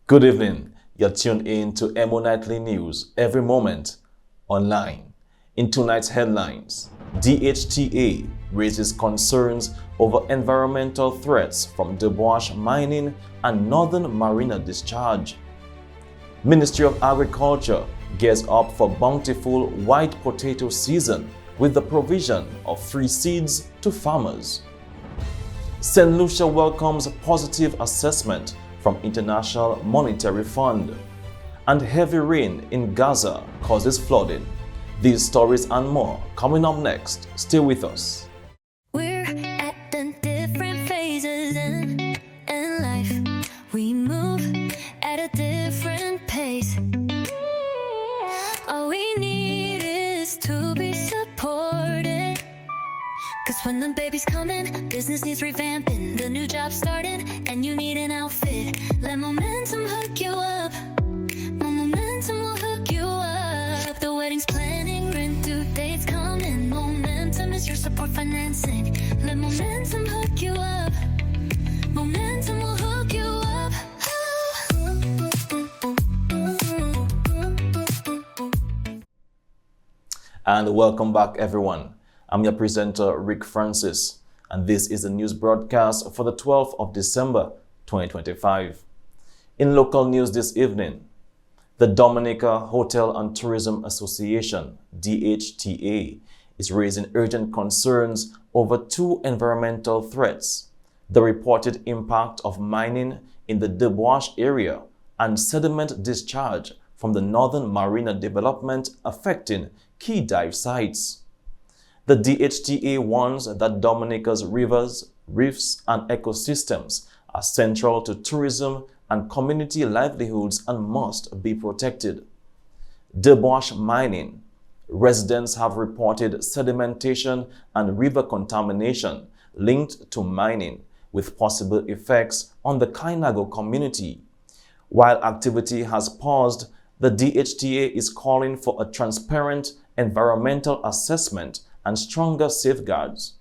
Good evening. You're tuned in to EmoNews every moment online. In tonight's headlines, DHTA raises concerns over environmental threats from debauch mining and northern marina discharge. Ministry of Agriculture gears up for bountiful white potato season with the provision of free seeds to farmers. St. Lucia welcomes positive assessment from International Monetary Fund. And heavy rain in Gaza causes flooding. These stories and more coming up next. Stay with us. We're at the different phases in life. We move at a different pace. All we need is to be supported. Cause when the baby's coming, business needs revamping. The new job's starting, and you need an outfit. Let momentum hook you up. Momentum will hook you up. The wedding's planning, rent due dates coming. Momentum is your support financing. Let momentum hook you up. Momentum will hook you up. And welcome back, everyone. I'm your presenter, Rick Francis, and this is the news broadcast for the 12th of December, 2025. In local news this evening, the Dominica Hotel and Tourism Association, DHTA, is raising urgent concerns over two environmental threats: the reported impact of mining in the debauch area and sediment discharge from the northern marina development affecting key dive sites. The DHTA warns that Dominica's rivers, reefs, and ecosystems are central to tourism and community livelihoods and must be protected. Debauch mining. Residents have reported sedimentation and river contamination linked to mining, with possible effects on the Kainago community. While activity has paused, the DHTA is calling for a transparent environmental assessment and stronger safeguards.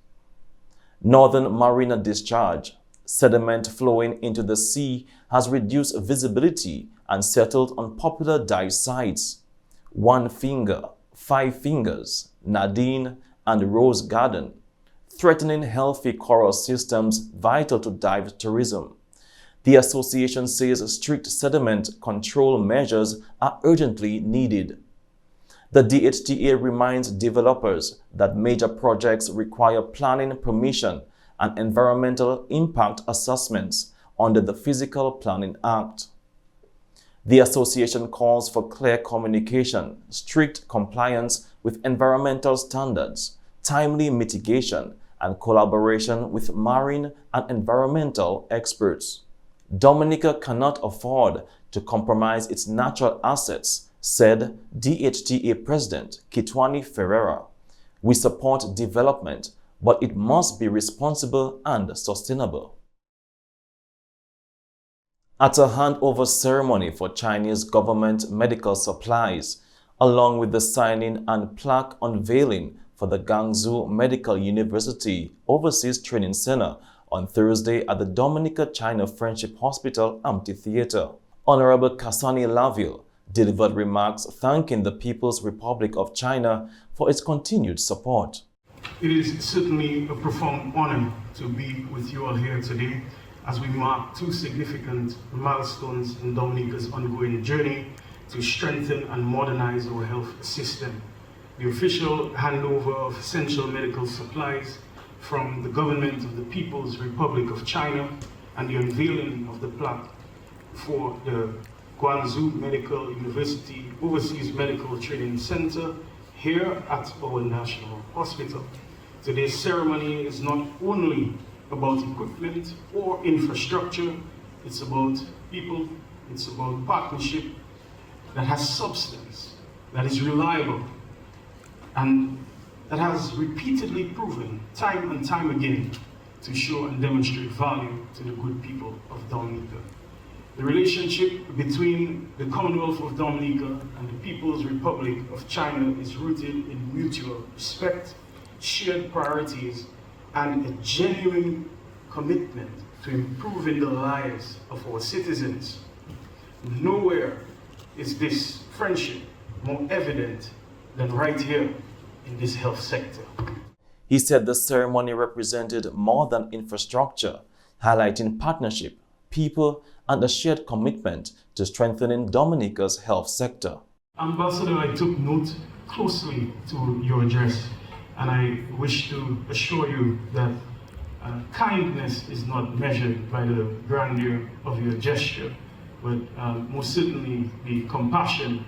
Northern marina discharge. Sediment flowing into the sea has reduced visibility and settled on popular dive sites: One Finger, Five Fingers, Nadine, and Rose Garden, threatening healthy coral systems vital to dive tourism. The association says strict sediment control measures are urgently needed. The DHTA reminds developers that major projects require planning permission and environmental impact assessments under the Physical Planning Act. The association calls for clear communication, strict compliance with environmental standards, timely mitigation, and collaboration with marine and environmental experts. Dominica cannot afford to compromise its natural assets, said DHTA President Kitwani Ferreira. We support development, but it must be responsible and sustainable. At a handover ceremony for Chinese government medical supplies, along with the signing and plaque unveiling for the Guangzhou Medical University Overseas Training Center on Thursday at the Dominica China Friendship Hospital Amphitheater, Honorable Kasani Laville delivered remarks thanking the People's Republic of China for its continued support. It is certainly a profound honor to be with you all here today as we mark two significant milestones in Dominica's ongoing journey to strengthen and modernize our health system: the official handover of essential medical supplies from the government of the People's Republic of China and the unveiling of the plaque for the Guangzhou Medical University Overseas Medical Training Center here at our National Hospital. Today's ceremony is not only about equipment or infrastructure, it's about people, it's about partnership that has substance, that is reliable, and that has repeatedly proven time and time again to show and demonstrate value to the good people of Dominica. The relationship between the Commonwealth of Dominica and the People's Republic of China is rooted in mutual respect, shared priorities, and a genuine commitment to improving the lives of our citizens. Nowhere is this friendship more evident than right here in this health sector. He said the ceremony represented more than infrastructure, highlighting partnership, people, and a shared commitment to strengthening Dominica's health sector. Ambassador, I took note closely to your address, and I wish to assure you that kindness is not measured by the grandeur of your gesture, but most certainly the compassion,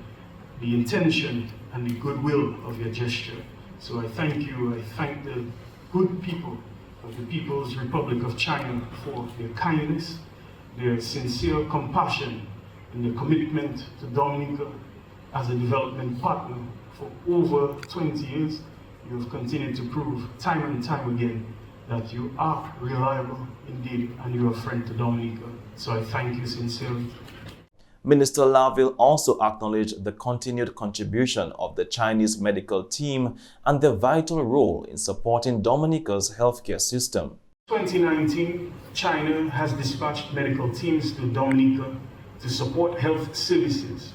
the intention, and the goodwill of your gesture. So I thank you. I thank the good people of the People's Republic of China for their kindness, their sincere compassion, and their commitment to Dominica as a development partner. For over 20 years, you have continued to prove time and time again that you are reliable indeed, and you're a friend to Dominica. So I thank you sincerely. Minister Laville also acknowledged the continued contribution of the Chinese medical team and their vital role in supporting Dominica's healthcare system. 2019, China has dispatched medical teams to Dominica to support health services.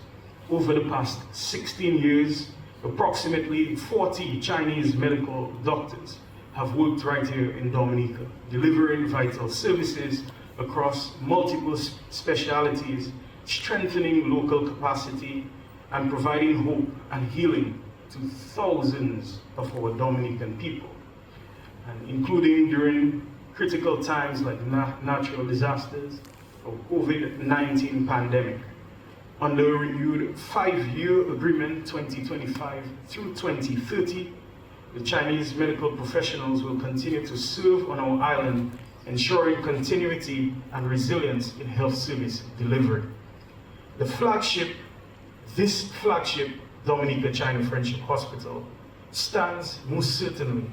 Over the past 16 years, approximately 40 Chinese medical doctors have worked right here in Dominica, delivering vital services across multiple specialties, strengthening local capacity, and providing hope and healing to thousands of our Dominican people, and including during critical times like natural disasters or COVID-19 pandemic. Under a renewed 5-year agreement 2025 through 2030, the Chinese medical professionals will continue to serve on our island, ensuring continuity and resilience in health service delivery. This flagship Dominica-China Friendship Hospital stands most certainly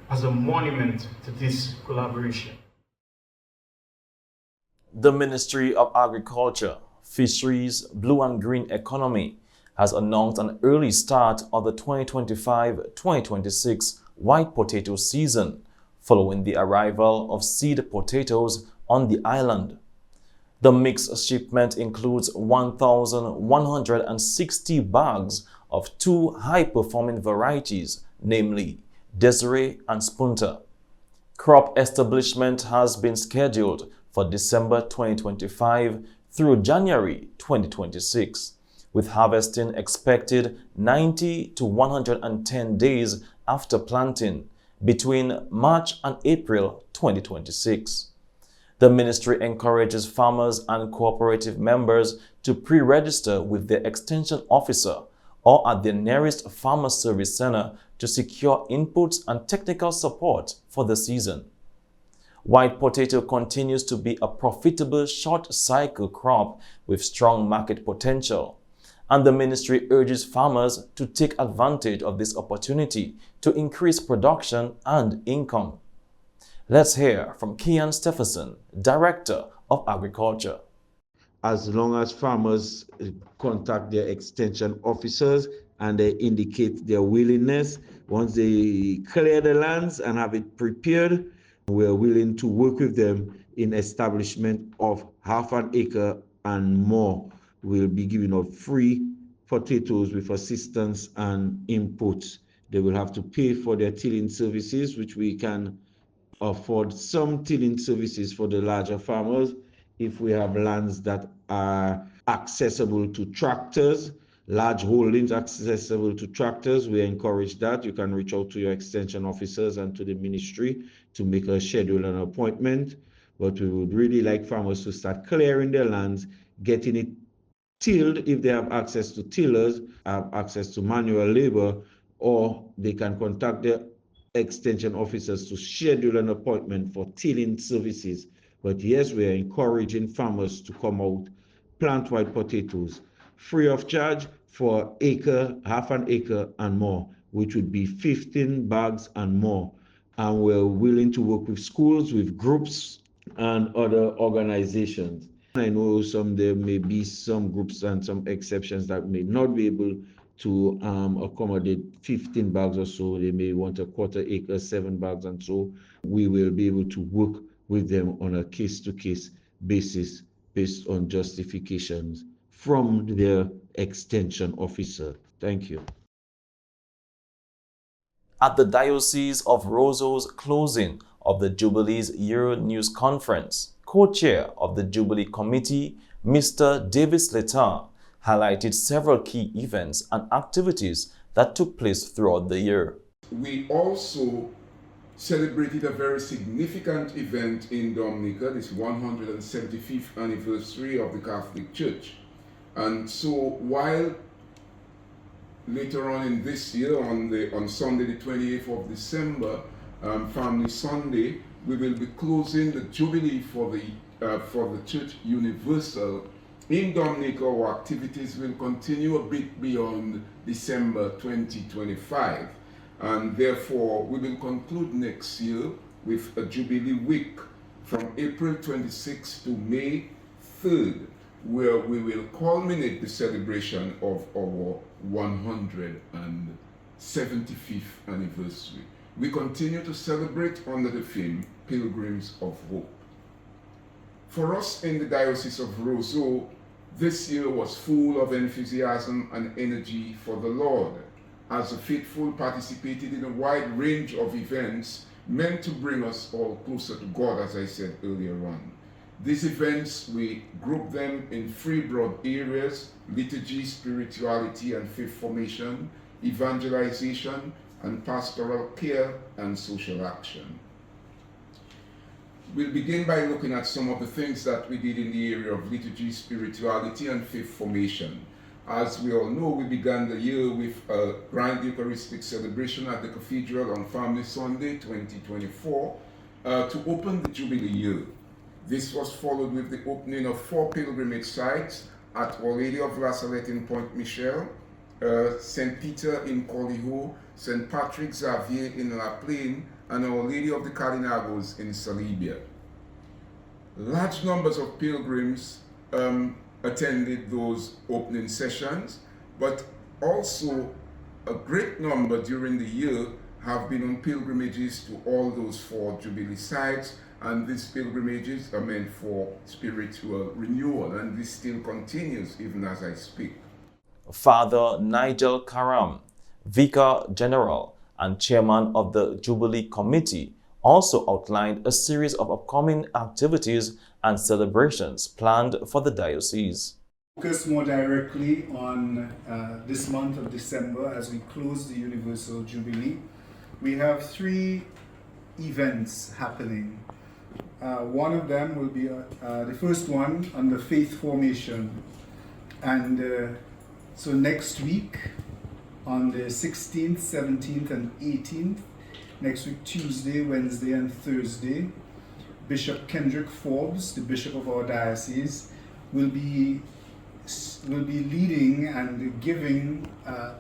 as a monument to this collaboration. The Ministry of Agriculture, Fisheries, Blue and Green Economy has announced an early start of the 2025-2026 white potato season, following the arrival of seed potatoes on the island. The mixed shipment includes 1,160 bags of 2 high-performing varieties, namely Desiree and Spunta. Crop establishment has been scheduled for December 2025 through January 2026, with harvesting expected 90 to 110 days after planting between March and April 2026. The ministry encourages farmers and cooperative members to pre-register with their extension officer or at their nearest farmer service center to secure inputs and technical support for the season. White potato continues to be a profitable short-cycle crop with strong market potential, and the ministry urges farmers to take advantage of this opportunity to increase production and income. Let's hear from Kian Stephenson, Director of Agriculture. As long as farmers contact their extension officers and they indicate their willingness, once they clear the lands and have it prepared, we're willing to work with them in establishment of half an acre and more. We'll be giving out free potatoes with assistance and inputs. They will have to pay for their tilling services, which we can afford some tilling services for the larger farmers. If we have lands that are accessible to tractors, large holdings accessible to tractors, we encourage that. You can reach out to your extension officers and to the ministry to make a schedule and appointment. But we would really like farmers to start clearing their lands, getting it tilled if they have access to tillers, have access to manual labor, or they can contact their extension officers to schedule an appointment for tilling services. But yes, we are encouraging farmers to come out, plant white potatoes, free of charge for acre, half an acre and more, which would be 15 bags and more. And we're willing to work with schools, with groups and other organizations. I know there may be some groups and some exceptions that may not be able to accommodate 15 bags or so. They may want a quarter acre, 7 bags, and so we will be able to work with them on a case-to-case basis based on justifications from their extension officer. Thank you. At the Diocese of Roseau's closing of the Jubilee's EmoNews conference, co-chair of the Jubilee Committee, Mr. David Slater, highlighted several key events and activities that took place throughout the year. We also celebrated a very significant event in Dominica, this 175th anniversary of the Catholic Church. And so while later on in this year, on Sunday the 28th of December, Family Sunday, we will be closing the Jubilee for the Church Universal. In Dominica, our activities will continue a bit beyond December 2025. And therefore, we will conclude next year with a Jubilee Week from April 26th to May 3rd, where we will culminate the celebration of our 175th anniversary. We continue to celebrate under the theme, Pilgrims of Hope. For us in the Diocese of Roseau, this year was full of enthusiasm and energy for the Lord, as the faithful participated in a wide range of events meant to bring us all closer to God, as I said earlier on. These events, we group them in three broad areas: liturgy, spirituality and faith formation, evangelization, and pastoral care and social action. We'll begin by looking at some of the things that we did in the area of liturgy, spirituality, and faith formation. As we all know, we began the year with a grand Eucharistic celebration at the Cathedral on Family Sunday 2024 to open the Jubilee year. This was followed with the opening of 4 pilgrimage sites at Our Lady of La Salette in Point Michel, St. Peter in Coliho, St. Patrick Xavier in La Plaine, and Our Lady of the Calinagos in Salibia. Large numbers of pilgrims attended those opening sessions, but also a great number during the year have been on pilgrimages to all those 4 Jubilee sites, and these pilgrimages are meant for spiritual renewal, and this still continues even as I speak. Father Nigel Karam, Vicar General and Chairman of the Jubilee Committee, also outlined a series of upcoming activities and celebrations planned for the diocese. Focus more directly on this month of December as we close the Universal Jubilee. We have 3 events happening. One of them will be the first one on the faith formation, and so next week on the 16th, 17th and 18th, next week Tuesday, Wednesday and Thursday, Bishop Kendrick Forbes, the Bishop of our diocese, will be leading and giving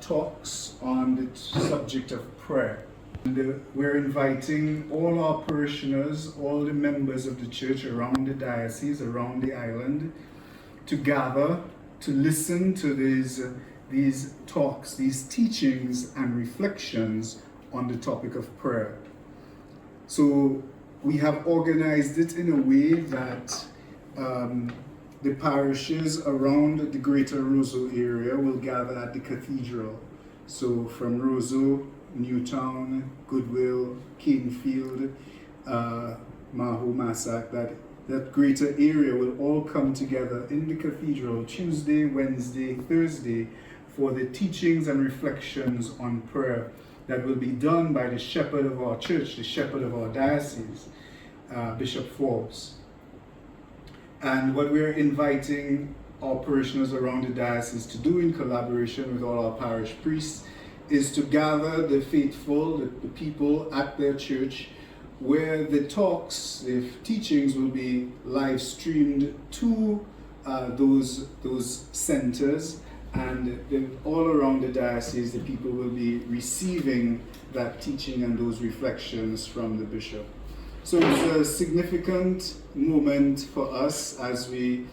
talks on the subject of prayer. And we're inviting all our parishioners, all the members of the church around the diocese, around the island, to gather, to listen to these talks, these teachings and reflections on the topic of prayer. So we have organized it in a way that the parishes around the greater Roseau area will gather at the cathedral. So from Roseau, Newtown, Goodwill, Canefield, Maho, Massac, that greater area will all come together in the cathedral Tuesday, Wednesday, Thursday for the teachings and reflections on prayer that will be done by the shepherd of our church, the shepherd of our diocese, Bishop Forbes. And what we're inviting our parishioners around the diocese to do in collaboration with all our parish priests is to gather the faithful, the people at their church, where the talks, the teachings will be live streamed to those centers, and all around the diocese the people will be receiving that teaching and those reflections from the bishop. So it's a significant moment for us as we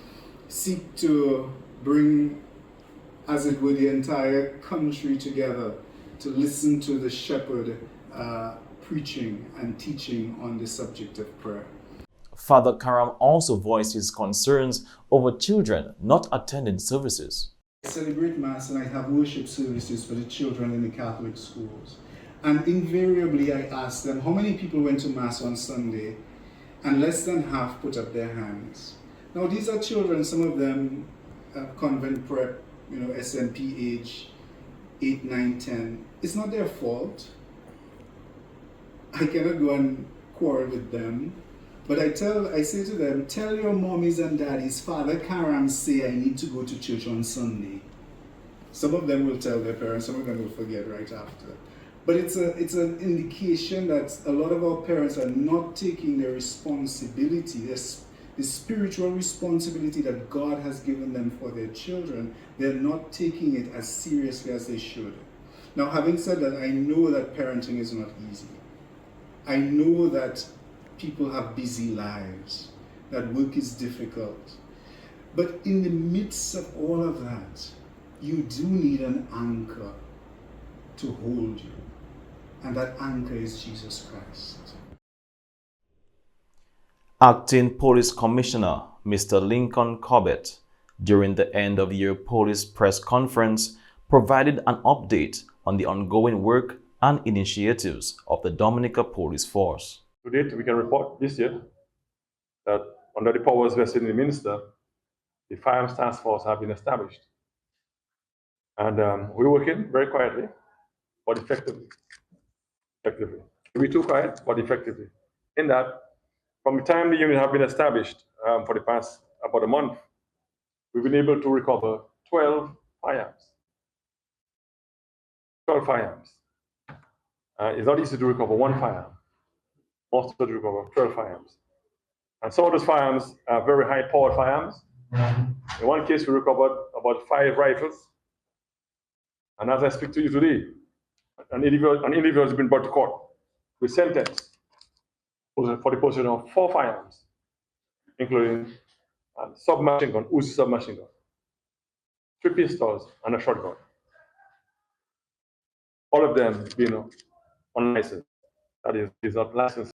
seek to bring, as it were, the entire country together to listen to the shepherd preaching and teaching on the subject of prayer. Father Karam also voiced his concerns over children not attending services. I celebrate Mass and I have worship services for the children in the Catholic schools. And invariably I ask them, how many people went to Mass on Sunday? And less than half put up their hands. Now these are children, some of them convent prep, SMP age 8, 9, 10. It's not their fault. I cannot go and quarrel with them. But I say to them, tell your mommies and daddies, Father Karam say I need to go to church on Sunday. Some of them will tell their parents, some of them will forget right after. But it's an indication that a lot of our parents are not taking their responsibility, the spiritual responsibility that God has given them for their children. They're not taking it as seriously as they should. Now, having said that, I know that parenting is not easy. I know that people have busy lives, that work is difficult. But in the midst of all of that, you do need an anchor to hold you. And that anchor is Jesus Christ. Acting Police Commissioner Mr. Lincoln Corbett, during the end-of-year police press conference, provided an update on the ongoing work and initiatives of the Dominica Police Force. To date, we can report this year that under the powers vested in the Minister, the Firearms Task Force have been established. And we're working very quietly, but effectively. We're too quiet, but effectively. In that, from the time the unit have been established for the past about a month, we've been able to recover 12 firearms. 12 firearms. It's not easy to recover one firearm. Most of to recover 12 firearms. And some of those firearms are very high-powered firearms. In one case, we recovered about 5 rifles. And as I speak to you today, an individual has been brought to court with sentence for the possession of 4 firearms, including a submachine gun, Uzi submachine gun, 3 pistols, and a shotgun. All of them being unlicensed. That is not licensed.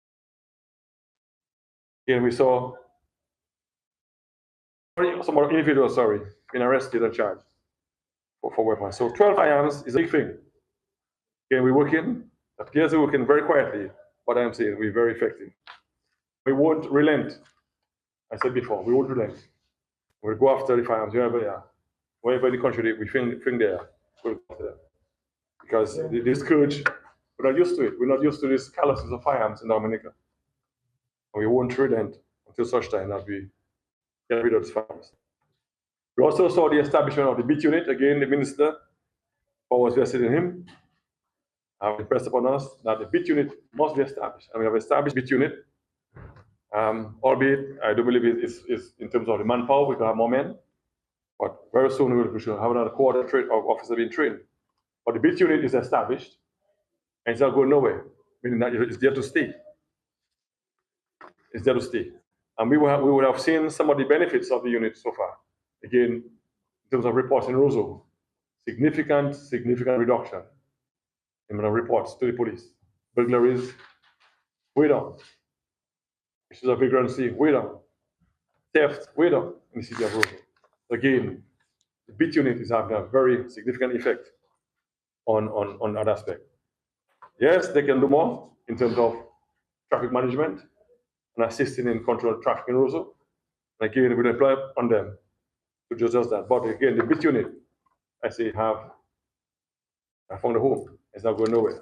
Again, we saw some individuals, been arrested and charged for weapons. So 12 firearms is a big thing. Again, we're working very quietly, but I'm saying we're very effective. We won't relent. I said before, we won't relent. We'll go after the firearms wherever they are. Wherever in the country we think they are, we'll go after them. Because this scourge, we're not used to it. We're not used to this callousness of firearms in Dominica. And we won't relent until such time that we get rid of these firearms. We also saw the establishment of the beat unit. Again, the minister, powers vested in him, have impressed upon us that the beat unit must be established. And we have established beat unit, albeit I do believe it's in terms of the manpower, we can have more men. But very soon we should have another quarter of officers being trained. But the beat unit is established, and it's not going nowhere, meaning that it's there to stay. It's there to stay. And we would have seen some of the benefits of the unit so far. Again, in terms of reports in Roseau, significant reduction in reports to the police. Burglaries, way down. Issues of vagrancy, way down. Theft, way down in the city of Roseau. Again, the beat unit is having a very significant effect on that aspect. Yes, they can do more in terms of traffic management and assisting in control of traffic in Roseau. And again, we deploy on them to do just that. But again, the beat unit, I say, I found a home. It's not going nowhere.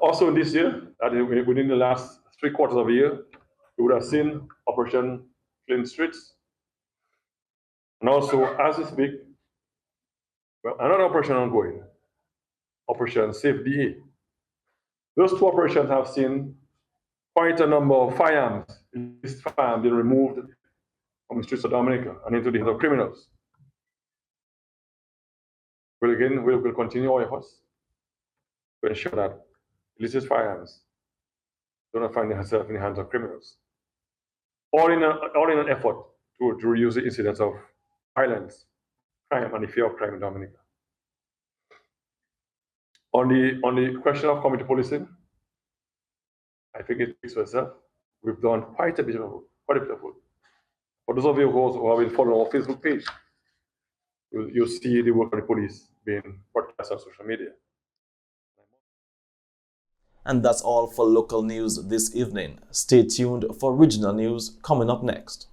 Also in this year, within the last 3 quarters of the year, we would have seen Operation Clean Streets. And also, as we speak, another operation ongoing, Operation Safe DA. Those 2 operations have seen quite a number of firearms being removed from the streets of Dominica and into the hands of criminals. Well, again, we will continue our efforts to ensure that illicit firearms do not find themselves in the hands of criminals. All in an effort to reduce the incidence of violence, crime, and the fear of crime in Dominica. On the question of community policing, I I think it speaks for itself. We've done quite a bit of work. For those of you who have been following our Facebook page, you'll see the work of the police being broadcast on social media. And that's all for local news this evening. Stay tuned for regional news coming up next.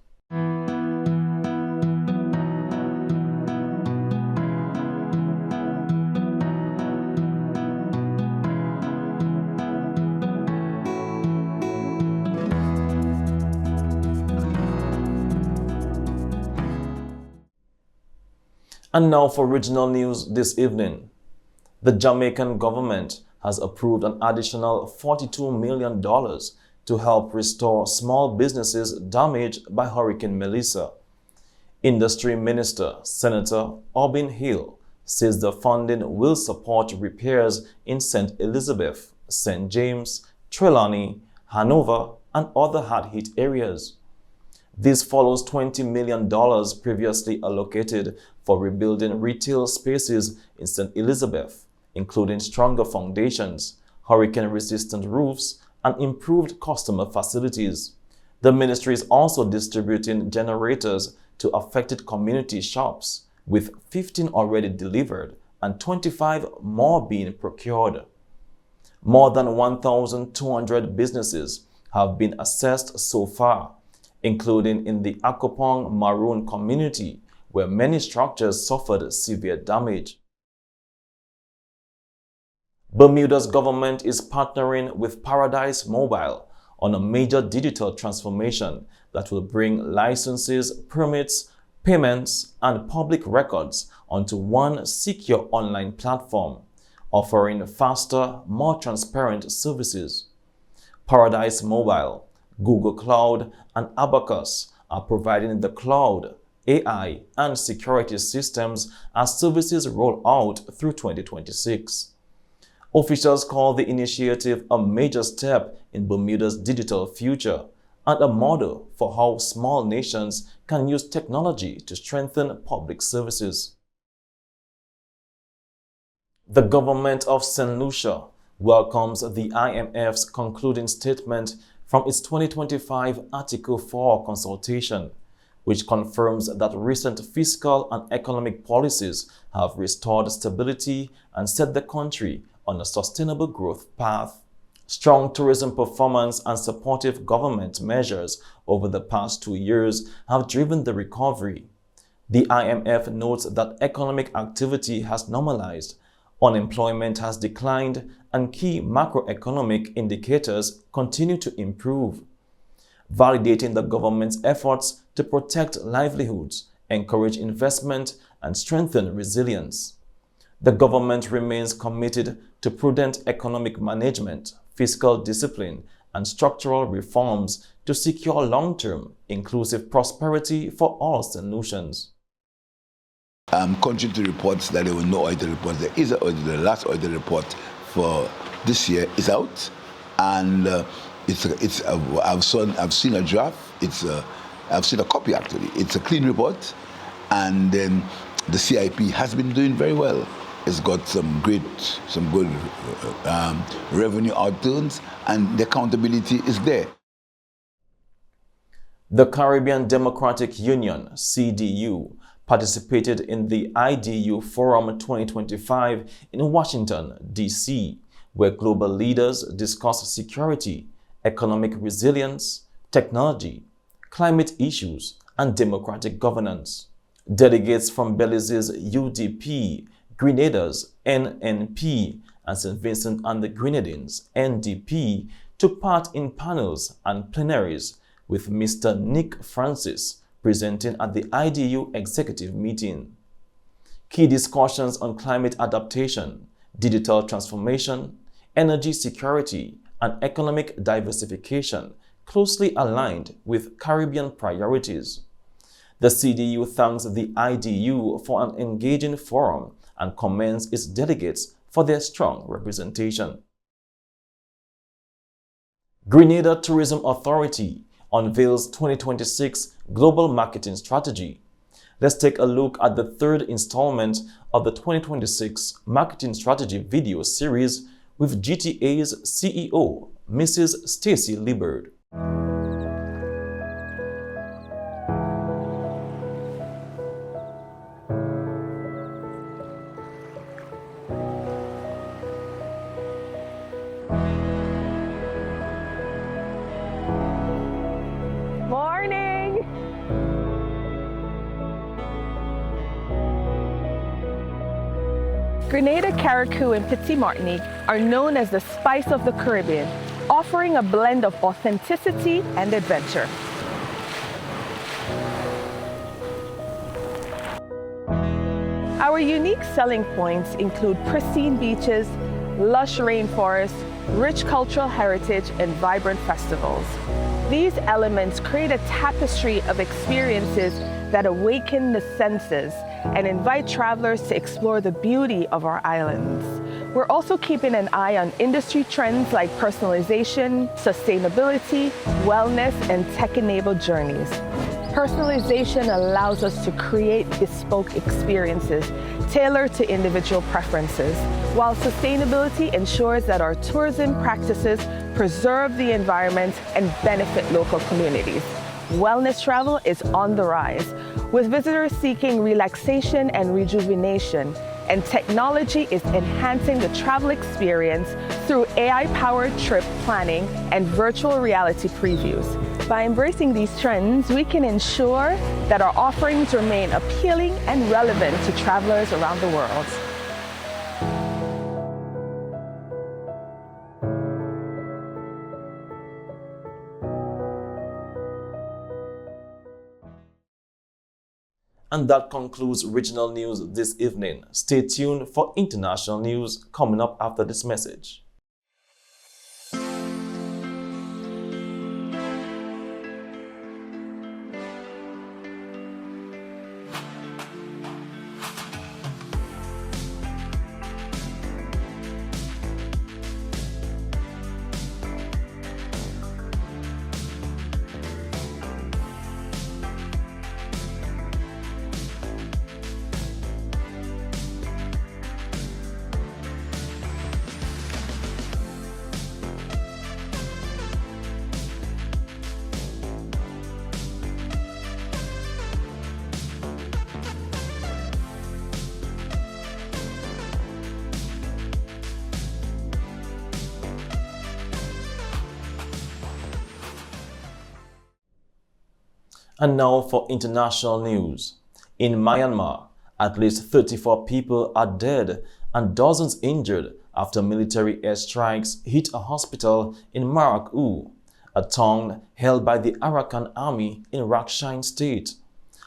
And now for regional news this evening. The Jamaican government has approved an additional $42 million to help restore small businesses damaged by Hurricane Melissa. Industry Minister Senator Obin Hill says the funding will support repairs in St. Elizabeth, St. James, Trelawney, Hanover, and other hard-hit areas. This follows $20 million previously allocated for rebuilding retail spaces in St. Elizabeth, including stronger foundations, hurricane-resistant roofs, and improved customer facilities. The ministry is also distributing generators to affected community shops, with 15 already delivered and 25 more being procured. More than 1,200 businesses have been assessed so far, including in the Akopong Maroon community, where many structures suffered severe damage. Bermuda's government is partnering with Paradise Mobile on a major digital transformation that will bring licenses, permits, payments, and public records onto one secure online platform, offering faster, more transparent services. Paradise Mobile, Google Cloud, and Abacus are providing the cloud, AI, and security systems as services roll out through 2026. Officials call the initiative a major step in Bermuda's digital future and a model for how small nations can use technology to strengthen public services. The government of St. Lucia welcomes the IMF's concluding statement from its 2025 Article 4 consultation, which confirms that recent fiscal and economic policies have restored stability and set the country on a sustainable growth path. Strong tourism performance and supportive government measures over the past 2 years have driven the recovery. The IMF notes that economic activity has normalized, unemployment has declined, and key macroeconomic indicators continue to improve, validating the government's efforts to protect livelihoods, encourage investment, and strengthen resilience. The government remains committed to prudent economic management, fiscal discipline, and structural reforms to secure long-term, inclusive prosperity for all St. Lucians. Contrary to reports that there were no audit reports, there is an audit. The last audit report for this year is out, and I've seen a draft. I've seen a copy actually. It's a clean report, and the CIP has been doing very well. It's got some good revenue outturns, and the accountability is there. The Caribbean Democratic Union, CDU, participated in the IDU Forum 2025 in Washington, D.C., where global leaders discussed security, economic resilience, technology, climate issues, and democratic governance. Delegates from Belize's UDP, Grenada's NNP, and St. Vincent and the Grenadines, NDP, took part in panels and plenaries, with Mr. Nick Francis presenting at the IDU executive meeting. Key discussions on climate adaptation, digital transformation, energy security, and economic diversification closely aligned with Caribbean priorities. The CDU thanks the IDU for an engaging forum and commends its delegates for their strong representation. Grenada Tourism Authority unveils 2026 Global Marketing Strategy. Let's take a look at the third installment of the 2026 Marketing Strategy video series with GTA's CEO, Mrs. Stacy Liebert. Morning! Grenada, Carriacou, and Petit Martinique are known as the spice of the Caribbean, offering a blend of authenticity and adventure. Our unique selling points include pristine beaches, lush rainforests, rich cultural heritage, and vibrant festivals. These elements create a tapestry of experiences that awaken the senses and invite travelers to explore the beauty of our islands. We're also keeping an eye on industry trends like personalization, sustainability, wellness, and tech-enabled journeys. Personalization allows us to create bespoke experiences tailored to individual preferences, while sustainability ensures that our tourism practices preserve the environment and benefit local communities. Wellness travel is on the rise, with visitors seeking relaxation and rejuvenation, and technology is enhancing the travel experience through AI-powered trip planning and virtual reality previews. By embracing these trends, we can ensure that our offerings remain appealing and relevant to travelers around the world. And that concludes regional news this evening. Stay tuned for international news coming up after this message. And now for international news. In Myanmar, at least 34 people are dead and dozens injured after military airstrikes hit a hospital in Marak-U, a town held by the Arakan Army in Rakhine State.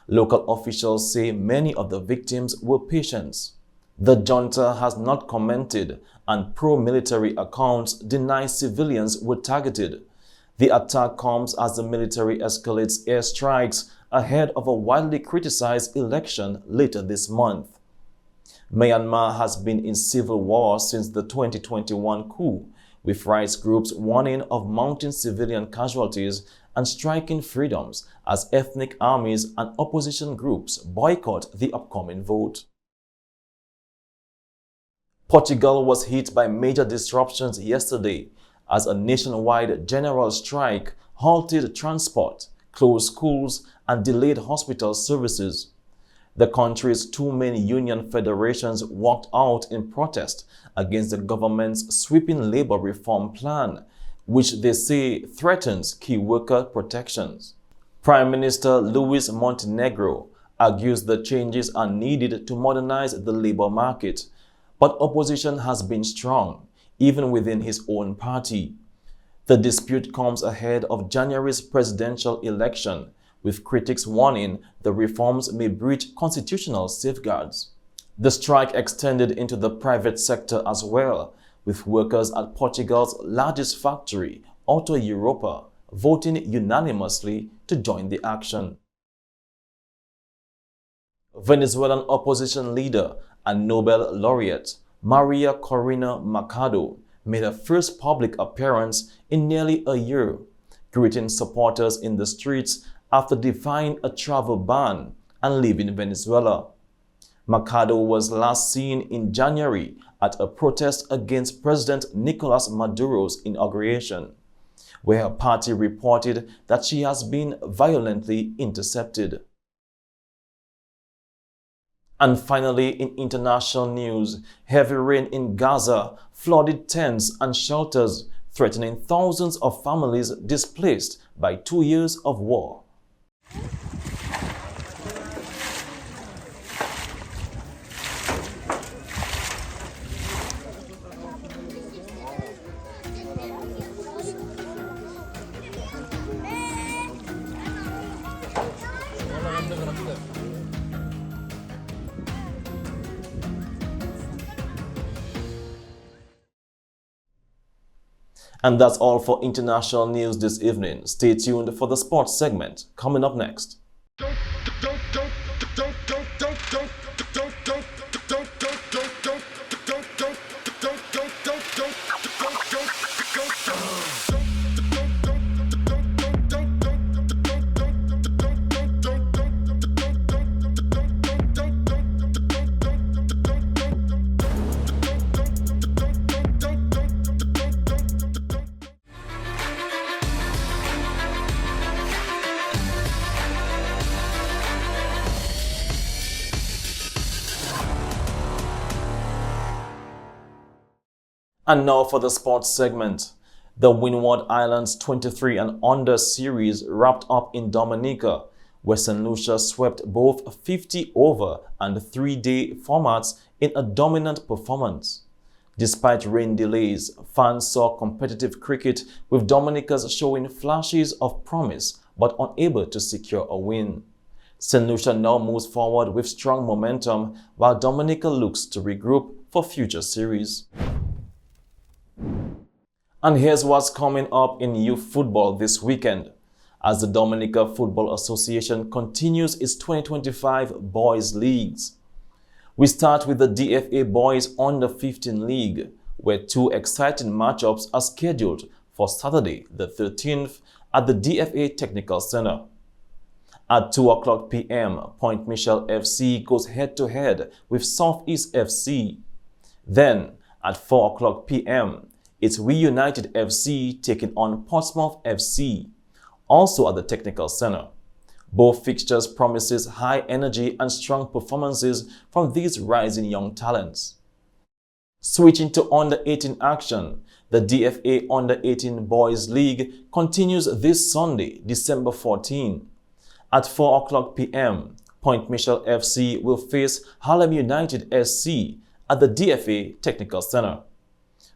Local officials say many of the victims were patients. The junta has not commented, and pro-military accounts deny civilians were targeted. The attack comes as the military escalates airstrikes ahead of a widely criticized election later this month. Myanmar has been in civil war since the 2021 coup, with rights groups warning of mounting civilian casualties and striking freedoms as ethnic armies and opposition groups boycott the upcoming vote. Portugal was hit by major disruptions yesterday as a nationwide general strike halted transport, closed schools, and delayed hospital services. The country's two main union federations walked out in protest against the government's sweeping labor reform plan, which they say threatens key worker protections. Prime Minister Luis Montenegro argues the changes are needed to modernize the labor market, but opposition has been strong, even within his own party. The dispute comes ahead of January's presidential election, with critics warning the reforms may breach constitutional safeguards. The strike extended into the private sector as well, with workers at Portugal's largest factory, Auto Europa, voting unanimously to join the action. Venezuelan opposition leader and Nobel laureate Maria Corina Machado made her first public appearance in nearly a year, greeting supporters in the streets after defying a travel ban and leaving Venezuela. Mercado was last seen in January at a protest against President Nicolas Maduro's inauguration, where her party reported that she has been violently intercepted. And finally, in international news, heavy rain in Gaza flooded tents and shelters, threatening thousands of families displaced by 2 years of war. And that's all for international news this evening. Stay tuned for the sports segment coming up next. And now for the sports segment. The Windward Islands 23 and Under series wrapped up in Dominica, where St. Lucia swept both 50 over and 3-day formats in a dominant performance. Despite rain delays, fans saw competitive cricket, with Dominicans showing flashes of promise but unable to secure a win. St. Lucia now moves forward with strong momentum, while Dominica looks to regroup for future series. And here's what's coming up in youth football this weekend, as the Dominica Football Association continues its 2025 Boys Leagues. We start with the DFA Boys Under 15 League, where 2 exciting matchups are scheduled for Saturday, the 13th, at the DFA Technical Center. At 2:00 p.m., Point Michel FC goes head-to-head with Southeast FC. Then, at 4:00 p.m., it's We United FC taking on Portsmouth FC, also at the Technical Center. Both fixtures promises high energy and strong performances from these rising young talents. Switching to Under 18 action, the DFA Under 18 Boys League continues this Sunday, December 14. At 4:00 p.m., Point Michel FC will face Harlem United SC at the DFA Technical Center.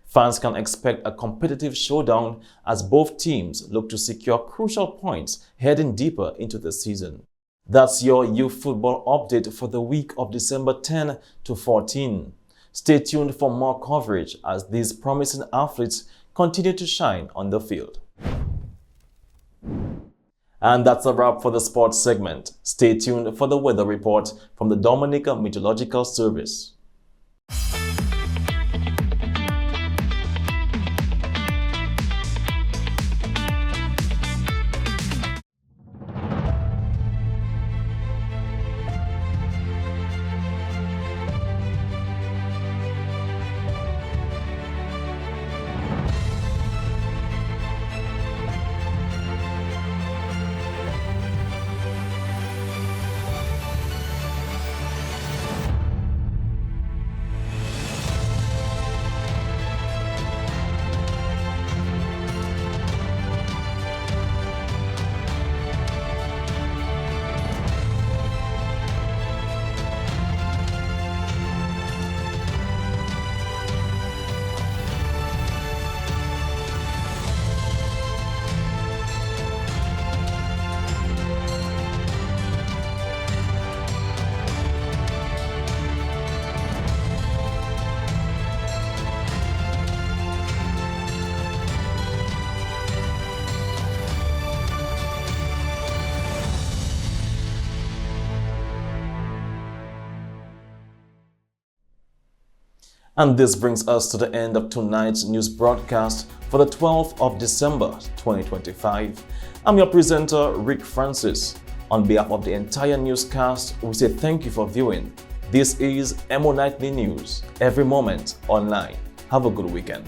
Fans can expect a competitive showdown as both teams look to secure crucial points heading deeper into the season. That's your youth football update for the week of December 10 to 14. Stay tuned for more coverage as these promising athletes continue to shine on the field. And that's a wrap for the sports segment. Stay tuned for the weather report from the Dominica Meteorological Service. And this brings us to the end of tonight's news broadcast for the 12th of December 2025. I'm your presenter, Rick Francis. On behalf of the entire newscast, we say thank you for viewing This is EmoNightly News, every moment online. Have a good weekend.